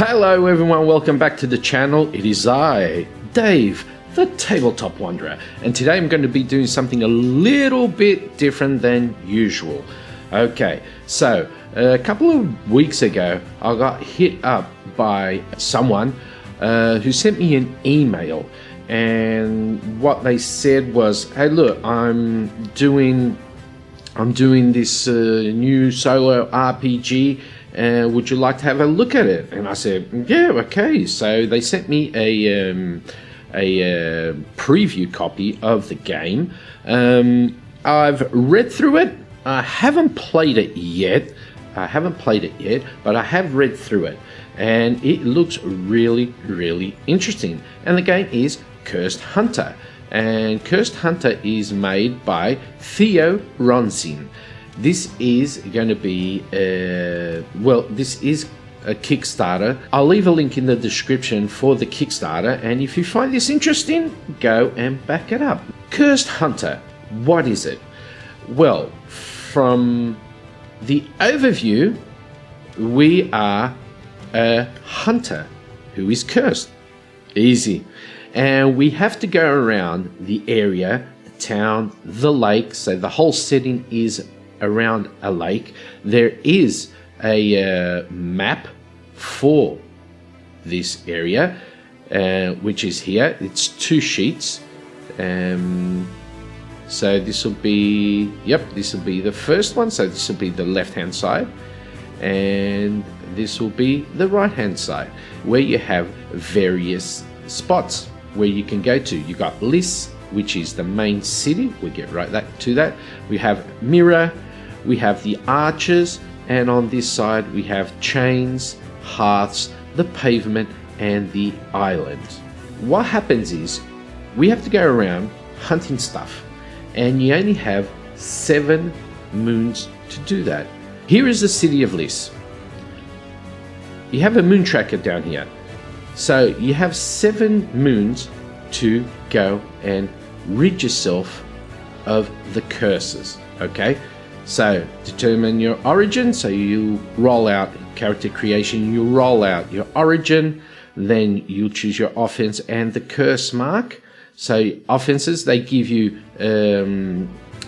Hello everyone, welcome back to the channel. It is I, Dave, the Tabletop Wanderer, and today I'm going to be doing something a little bit different than usual. Okay, so a couple of weeks ago I got hit up by someone who sent me an email, and what they said was, hey look, I'm doing this new solo RPG. Would you like to have a look at it? And I said, yeah, okay. So they sent me a preview copy of the game. I've read through it. I haven't played it yet, but I have read through it, and it looks really, really interesting. And the game is Cursed Hunter, and Cursed Hunter is made by Theo Ronsin. This is going to be, this is a Kickstarter. I'll leave a link in the description for the Kickstarter, and if you find this interesting, go and back it up. Cursed Hunter, what is it? Well, from the overview, we are a hunter who is cursed. Easy. And we have to go around the area, the town, the lake, so the whole setting is around a lake. There is a map for this area, which is here. It's 2 sheets. So this will be, this will be the first one. So this will be the left-hand side, and this will be the right-hand side, where you have various spots where you can go to. You got Lys, which is the main city. We get right to that. We have Mirror, we have the archers, and on this side we have chains, hearths, the pavement, and the island. What happens is we have to go around hunting stuff, and you only have 7 moons to do that. Here is the city of Lys. You have a moon tracker down here, so you have 7 moons to go and rid yourself of the curses. Okay, so determine your origin. So you roll out character creation, you roll out your origin, then you choose your offense and the curse mark. So offenses, they give you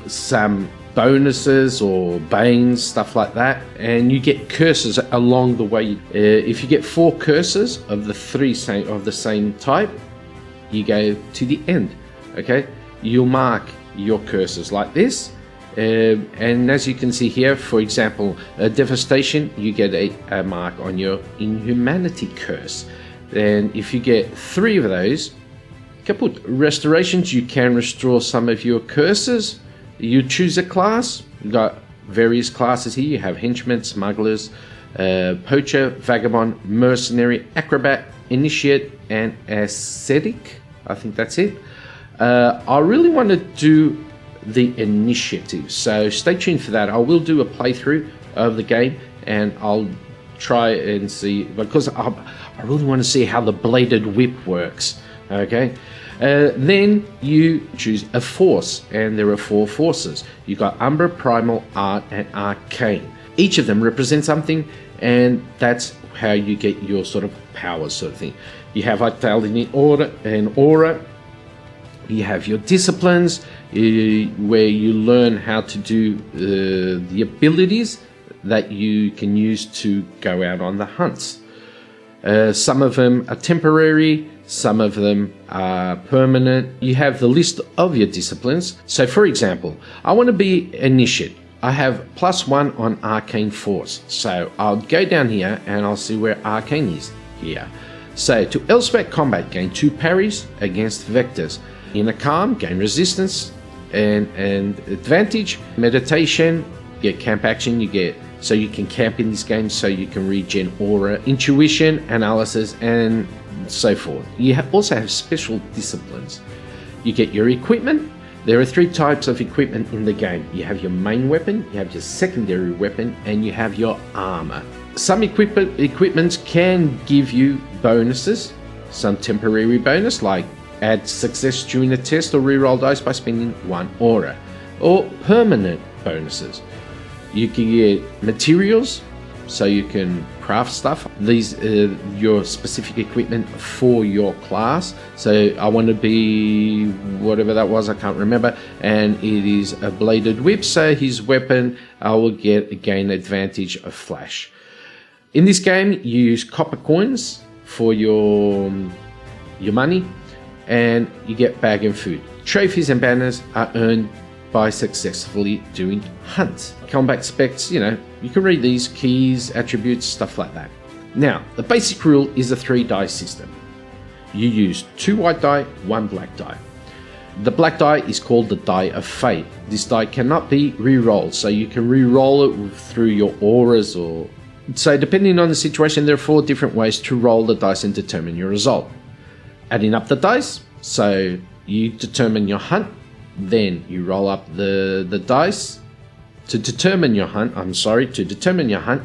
some bonuses or banes, stuff like that, and you get curses along the way. If you get 4 curses of the 3 of the same type, you go to the end. Okay, you'll mark your curses like this, and as you can see here, for example, devastation, you get a mark on your inhumanity curse. And if you get 3 of those, kaput. Restorations, you can restore some of your curses. You choose a class. You've got various classes here. You have henchmen, smugglers, poacher, vagabond, mercenary, acrobat, initiate, and ascetic. I think that's it. I really want to do the initiative, so stay tuned for that. I will do a playthrough of the game, and I'll try and see, because I really want to see how the bladed whip works. Okay, then you choose a force, and there are 4 forces. You got Umbra, Primal, Art, and Arcane. Each of them represents something, and that's how you get your sort of powers, sort of thing. You have Vitality and Aura. You have your disciplines, where you learn how to do the abilities that you can use to go out on the hunts. Some of them are temporary, some of them are permanent. You have the list of your disciplines. So for example, I want to be initiate. I have +1 on Arcane Force. So I'll go down here and I'll see where Arcane is here. So to Elspec Combat, gain 2 parries against vectors. In a Calm, gain resistance and advantage. Meditation, get camp action, so you can camp in this game, so you can regen aura. Intuition, analysis, and so forth. You also have special disciplines. You get your equipment. There are 3 types of equipment in the game. You have your main weapon, you have your secondary weapon, and you have your armor. Some equipments can give you bonuses, some temporary bonus, like add success during a test or reroll dice by spending 1 aura, or permanent bonuses. You can get materials, so you can craft stuff. These are your specific equipment for your class. So I want to be whatever that was, I can't remember, and it is a bladed whip, so his weapon I will gain advantage of flash. In this game you use copper coins for your money, and you get bag and food. Trophies and banners are earned by successfully doing hunts. Combat specs, you can read these: keys, attributes, stuff like that. Now, the basic rule is a 3 die system. You use 2 white die, 1 black die. The black die is called the die of fate. This die cannot be re-rolled, so you can re-roll it through your auras or... So depending on the situation, there are 4 different ways to roll the dice and determine your result. Adding up the dice, so you determine your hunt, then you roll up the dice. To determine your hunt,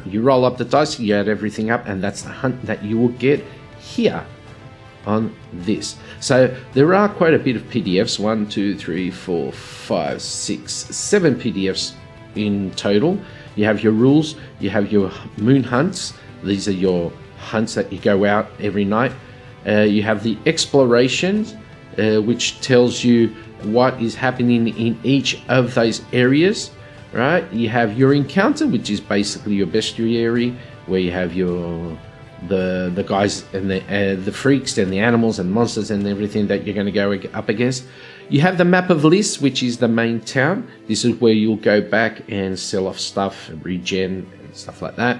you roll up the dice, you add everything up, and that's the hunt that you will get here on this. So there are quite a bit of PDFs, 1, 2, 3, 4, 5, 6, 7 PDFs in total. You have your rules, you have your moon hunts. These are your hunts that you go out every night. You have the explorations, which tells you what is happening in each of those areas, right? You have your encounter, which is basically your bestiary, where you have your the guys and the freaks and the animals and monsters and everything that you're going to go up against. You have the map of lists, which is the main town. This is where you'll go back and sell off stuff and regen and stuff like that.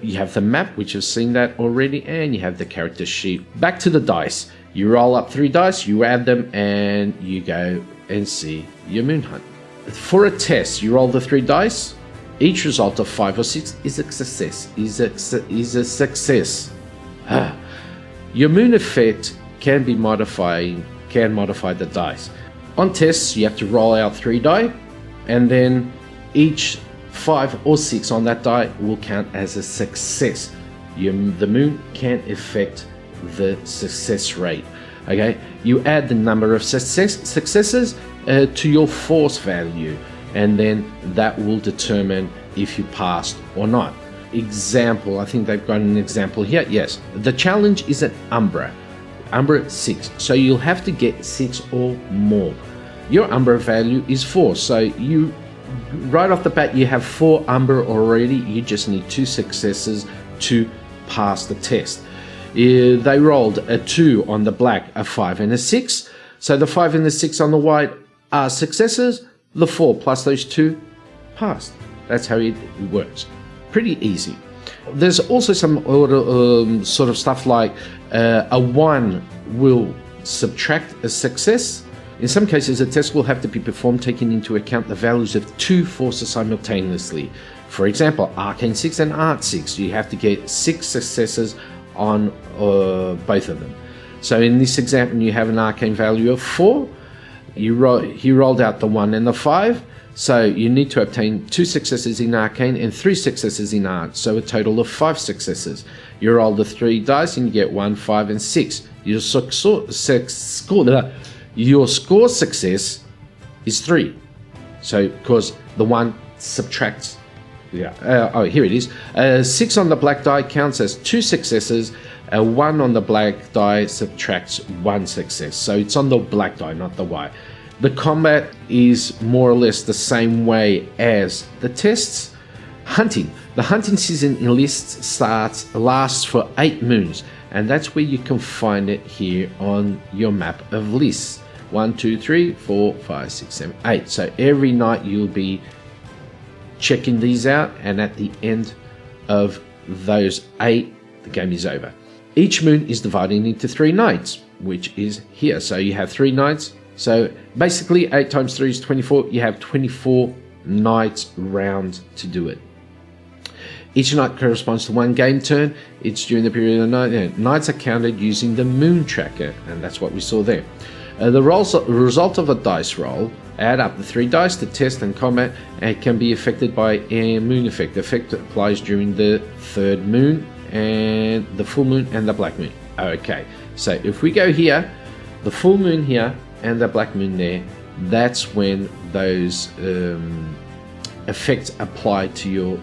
You have the map, which you've seen that already, and you have the character sheet. Back to the dice. You roll up 3 dice, you add them, and you go and see your moon hunt. For a test, you roll the 3 dice. Each result of 5 or 6 is a success. Your moon effect can modify the dice. On tests, you have to roll out 3 die, and then each 5 or 6 on that die will count as a success. The moon can affect the success rate. Okay, you add the number of successes to your force value, and then that will determine if you passed or not. Example, I think they've got an example here. Yes, the challenge is an Umbra 6, so you'll have to get 6 or more. Your Umbra value is 4, so you right off the bat you have 4 Umbra already. You just need 2 successes to pass the test. They rolled a 2 on the black, a 5 and a 6, so the 5 and the 6 on the white are successes. The 4 plus those 2 passed. That's how it works. Pretty easy. There's also some sort of stuff like a 1 will subtract a success. In some cases, a test will have to be performed taking into account the values of 2 forces simultaneously. For example, Arcane 6 and Art 6, you have to get 6 successes on both of them. So in this example, you have an Arcane value of 4. He rolled out the 1 and the 5, so you need to obtain 2 successes in Arcane and 3 successes in Art, so a total of 5 successes. You roll the 3 dice and you get 1, 5 and 6. Your score success is 3, so because the 1 subtracts. Here it is. 6 on the black die counts as 2 successes. 1 on the black die subtracts 1 success. So it's on the black die, not the white. The combat is more or less the same way as the tests. Hunting. The hunting season in lists lasts for 8 moons, and that's where you can find it here on your map of lists. 1, 2, 3, 4, 5, 6, 7, 8. So every night you'll be checking these out, and at the end of those 8, the game is over. Each moon is divided into 3 nights, which is here. So you have 3 nights. So basically 8 times 3 is 24. You have 24 nights round to do it. Each night corresponds to 1 game turn. It's during the period of the night. Nights are counted using the moon tracker, and that's what we saw there. The result of a dice roll, add up the 3 dice to test and combat, and it can be affected by a moon effect. The effect applies during the 3rd moon and the full moon and the black moon. Okay, so if we go here, the full moon here and the black moon there, that's when those effects applied to your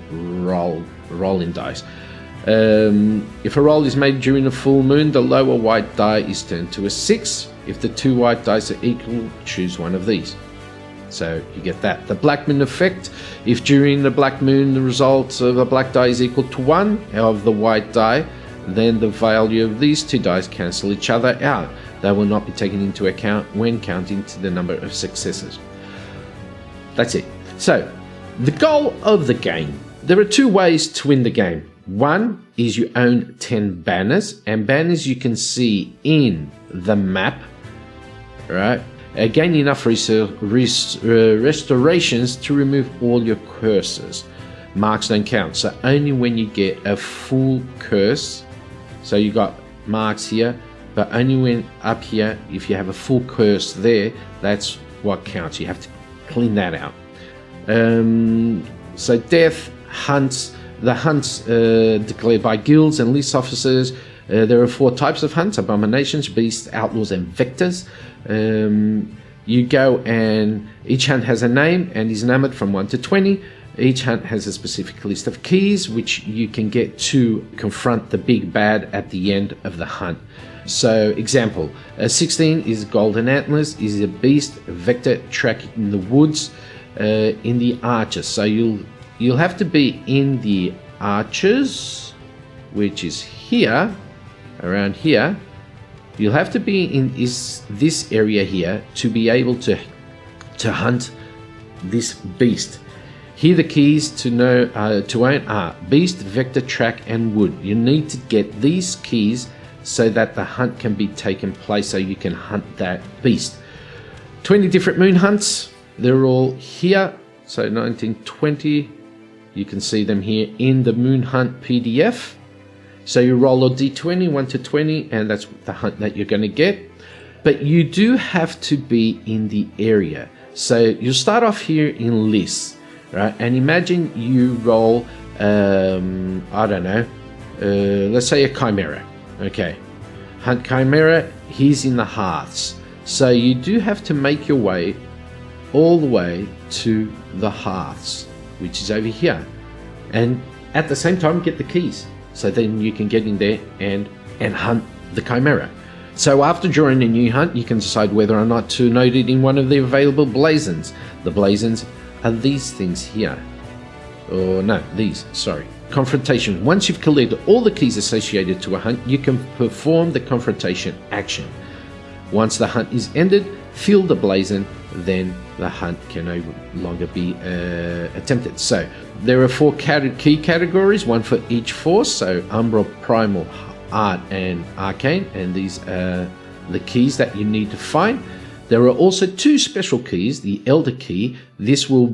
rolling dice. If a roll is made during a full moon, the lower white die is turned to a 6. If the two white dice are equal, choose one of these. So you get that. The black moon effect, if during the black moon the result of a black die is equal to 1 of the white die, then the value of these two dice cancel each other out. They will not be taken into account when counting to the number of successes. That's it. So, the goal of the game. There are two ways to win the game. One is you own 10 banners, and banners you can see in the map, right? Gain enough restorations to remove all your curses. Marks don't count, so only when you get a full curse. So you got marks here, but only when up here, if you have a full curse there, that's what counts. You have to clean that out. So death, hunts, the hunts declared by guilds and list officers. There are 4 types of hunts: abominations, beasts, outlaws, and victors. You go and each hunt has a name and is numbered from 1 to 20. Each hunt has a specific list of keys which you can get to confront the big bad at the end of the hunt. So, example, 16 is golden antlers, is a beast, a vector, track in the woods, in the archers. So you'll have to be in the archers, which is here, around here. You'll have to be in this area here to be able to hunt this beast. Here the keys to own are beast, vector, track, and wood. You need to get these keys so that the hunt can be taken place, so you can hunt that beast. 20 different moon hunts. They're all here. So 1920. You can see them here in the moon hunt PDF. So you roll a d20, 1 to 20, and that's the hunt that you're going to get. But you do have to be in the area. So you start off here in lists, right? And imagine you roll, I don't know, let's say a chimera. Okay, hunt chimera, he's in the hearths. So you do have to make your way all the way to the hearths, which is over here. And at the same time, get the keys. So then you can get in there and hunt the chimera. So after drawing a new hunt, you can decide whether or not to note it in one of the available blazons. The blazons are these things here. Or no, these, sorry. Confrontation. Once you've collected all the keys associated to a hunt, you can perform the confrontation action. Once the hunt is ended, fill the blazon, then the hunt can no longer be attempted. So there are 4 key categories, one for each force. So Umbra, Primal, Art, and Arcane, and these are the keys that you need to find. There are also 2 special keys. The Elder Key. This will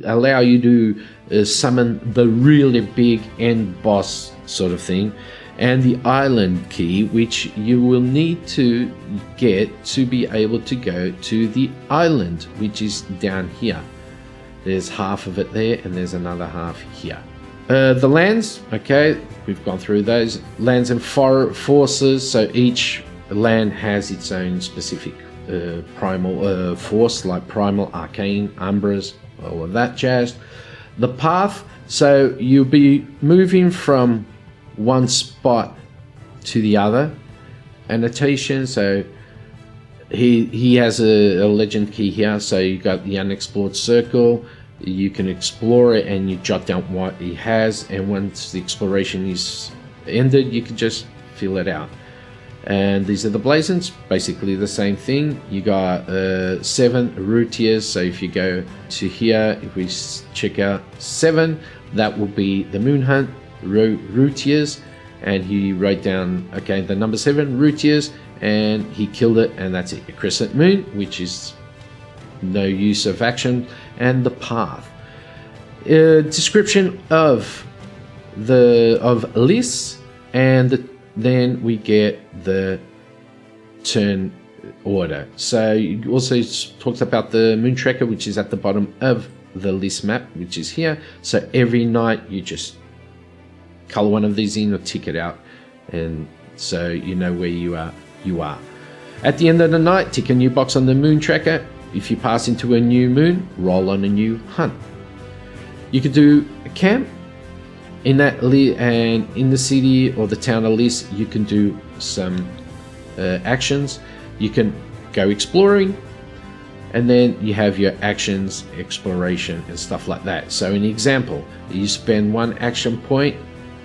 allow you to summon the really big end boss sort of thing. And the Island Key, which you will need to get to be able to go to the island, which is down here. There's half of it there, and there's another half here. The lands, okay, we've gone through those. Lands and forces, so each land has its own specific primal force, like Primal, Arcane, Umbras, all of that jazz. The path, so you'll be moving from one spot to the other. Annotation, so he has a legend key here, so you got the unexplored circle. You can explore it and you jot down what he has, and once the exploration is ended, you can just fill it out. And these are the blazons, basically the same thing. You got 7 routiers, so if you go to here, if we check out 7, that will be the moon hunt routiers, and he wrote down, okay, the number 7 routiers, and he killed it, and that's it. A crescent moon, which is no use of action, and the path. Description of lists, and then we get the turn order. So you also talks about the moon tracker, which is at the bottom of the list map, which is here. So every night you just color one of these in or tick it out, and so you know where you are. At the end of the night, tick a new box on the moon tracker, If you pass into a new moon, roll on a new hunt. You could do a camp in that and in the city or the town at least. You can do some actions. You can go exploring, and then you have your actions, exploration, and stuff like that. So an example, you spend 1 action point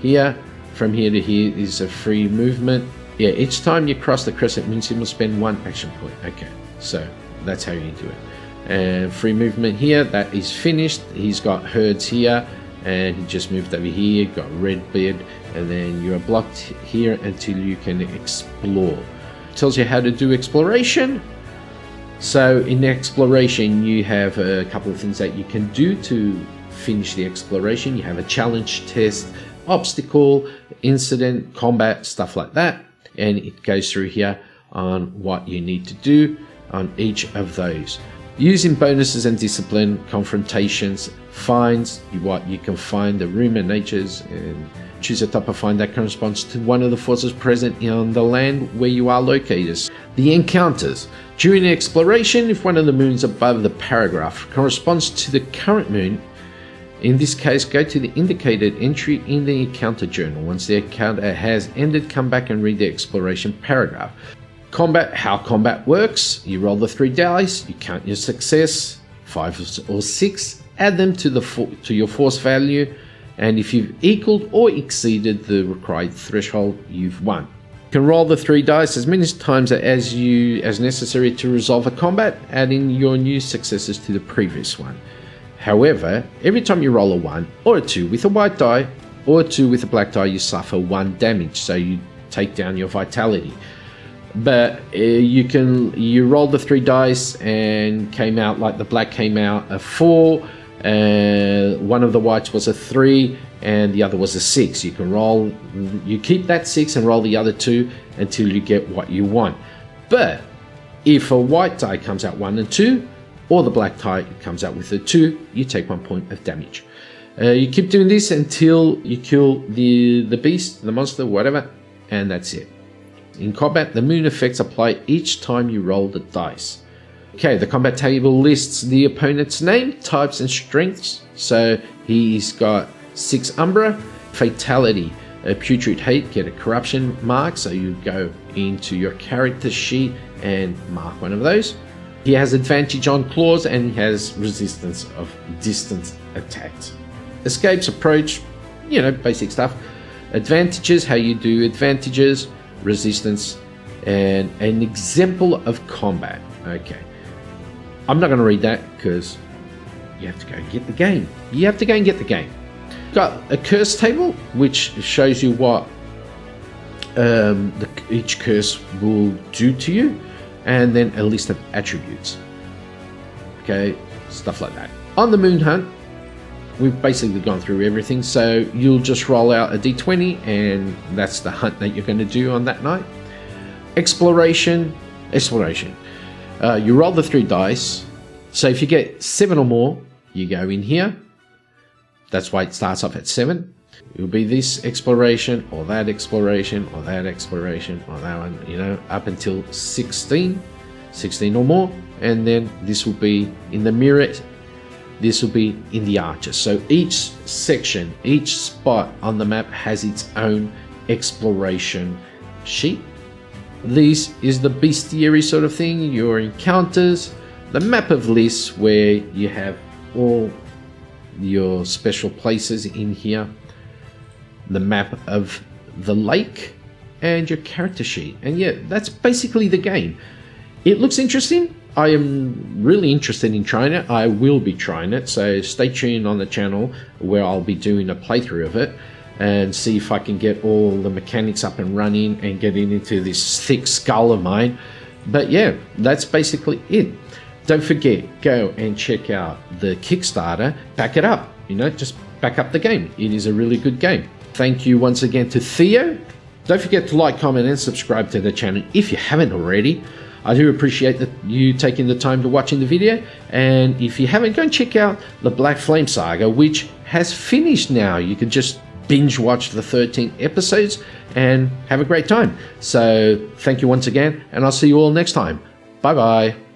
here. From here to here is a free movement. Yeah, each time you cross the crescent moon symbol, spend 1 action point. Okay, so that's how you do it. And free movement here, that is finished. He's got herds here, and he just moved over here, got red beard, and then you're blocked here until you can explore. It tells you how to do exploration. So in exploration, you have a couple of things that you can do to finish the exploration. You have a challenge, test, obstacle, incident, combat, stuff like that. And it goes through here on what you need to do on each of those. Using bonuses and discipline, confrontations, finds, what you can find the rumor natures, and choose a type of find that corresponds to one of the forces present on the land where you are located. The encounters. During the exploration, if one of the moons above the paragraph corresponds to the current moon, in this case, go to the indicated entry in the encounter journal. Once the encounter has ended, come back and read the exploration paragraph. Combat, how combat works. You roll the 3 dice, you count your success, 5 or 6, add them to your force value, and if you've equaled or exceeded the required threshold, you've won. You can roll the 3 dice as many times as necessary to resolve a combat, adding your new successes to the previous one. However, every time you roll a 1 or a 2 with a white die or a 2 with a black die, you suffer 1 damage, so you take down your vitality. But you rolled the 3 dice and came out, like the black came out a 4, one of the whites was a 3, and the other was a 6. You can roll, you keep that 6 and roll the other 2 until you get what you want. But if a white die comes out 1 and 2, or the black die comes out with a 2, you take 1 point of damage. You keep doing this until you kill the beast, the monster, whatever, and that's it. In combat, the moon effects apply each time you roll the dice. Okay, the combat table lists the opponent's name, types, and strengths. So he's got 6 Umbra, Fatality, a Putrid Hate, get a Corruption mark. So you go into your character sheet and mark one of those. He has advantage on claws, and he has resistance of distance attacks. Escapes, approach, basic stuff. Advantages, how you do advantages, resistance, and an example of combat. Okay, I'm not going to read that because you have to go and get the game. Got a curse table which shows you what each curse will do to you, and then a list of attributes. Okay, stuff like that. On the moon hunt, we've basically gone through everything, so you'll just roll out a d20 and that's the hunt that you're going to do on that night. Exploration. You roll the 3 dice, so if you get 7 or more, you go in here. That's why it starts off at 7. It will be this exploration or that exploration or that exploration or that one, up until 16 or more, and then this will be in the mirror. This will be in the arches. So each section, each spot on the map has its own exploration sheet. This is the bestiary sort of thing, your encounters, the map of lists where you have all your special places in here, the map of the lake, and your character sheet. And yeah, that's basically the game. It looks interesting. I am really interested in trying it. I will be trying it, so stay tuned on the channel where I'll be doing a playthrough of it and see if I can get all the mechanics up and running and getting into this thick skull of mine. But yeah, that's basically it. Don't forget, go and check out the Kickstarter. Back it up, just back up the game. It is a really good game. Thank you once again to Theo. Don't forget to like, comment, and subscribe to the channel if you haven't already. I do appreciate you taking the time to watching the video, and if you haven't, go and check out the Black Flame Saga, which has finished now. You can just binge watch the 13 episodes and have a great time. So thank you once again, and I'll see you all next time. Bye bye.